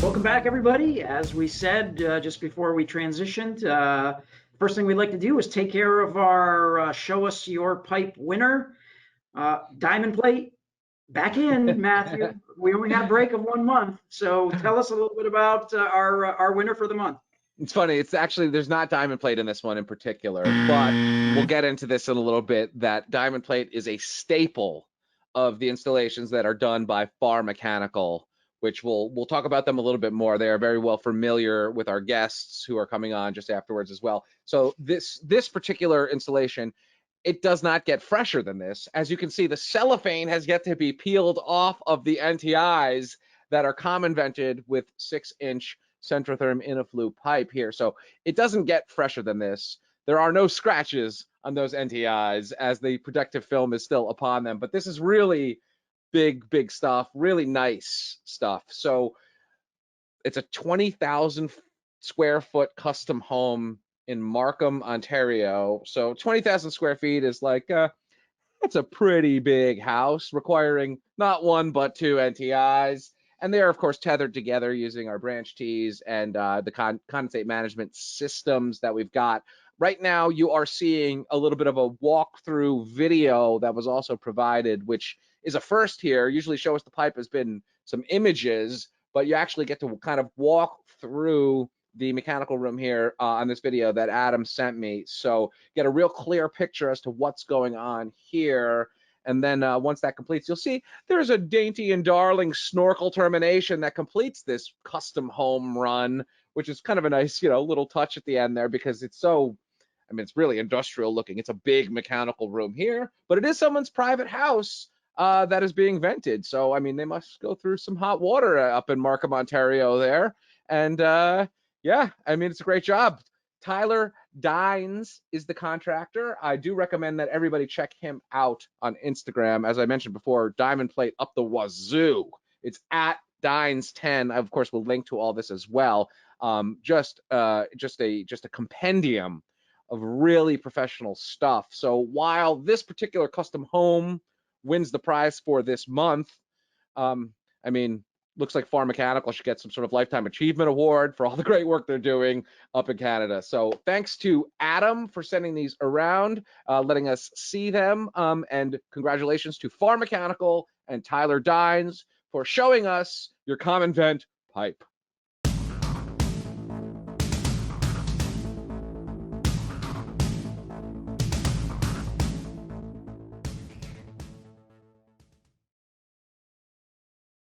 Welcome back, everybody. As we said just before we transitioned, first thing we'd like to do is take care of our Show Us Your Pipe winner, Diamond Plate. Back in, Matthew. We only had a break of 1 month, so tell us a little bit about our winner for the month. It's funny. It's actually, there's not diamond plate in this one in particular, but we'll get into this in a little bit, that diamond plate is a staple of the installations that are done by Farr Mechanical, which we'll talk about them a little bit more. They are very well familiar with our guests who are coming on just afterwards as well. So this particular installation, it does not get fresher than this. As you can see, the cellophane has yet to be peeled off of the NTIs that are common vented with 6-inch Centrotherm Inaflu pipe here. So it doesn't get fresher than this. There are no scratches on those NTIs as the protective film is still upon them, but this is really big stuff, really nice stuff. So it's a 20,000 square foot custom home in Markham, Ontario. So 20,000 square feet is like, that's a pretty big house requiring not one, but two NTIs. And they are, of course, tethered together using our branch tees and the condensate management systems that we've got. Right now, you are seeing a little bit of a walkthrough video that was also provided, which is a first here. Usually Show Us the Pipe has been some images, but you actually get to kind of walk through the mechanical room here on this video that Adam sent me. So get a real clear picture as to what's going on here. And then once that completes, you'll see there's a dainty and darling snorkel termination that completes this custom home run, which is kind of a nice, little touch at the end there, because it's so, it's really industrial looking. It's a big mechanical room here, but it is someone's private house that is being vented. So, they must go through some hot water up in Markham, Ontario there. And yeah, it's a great job. Tyler Dynes is the contractor. I do recommend that everybody check him out on Instagram. As I mentioned before, diamond plate up the wazoo. It's at Dynes10. Of course, we'll link to all this as well. Just a compendium of really professional stuff. So while this particular custom home wins the prize for this month, looks like Farr Mechanical should get some sort of lifetime achievement award for all the great work they're doing up in Canada. So thanks to Adam for sending these around, letting us see them. And congratulations to Farr Mechanical and Tyler Dynes for showing us your common vent pipe.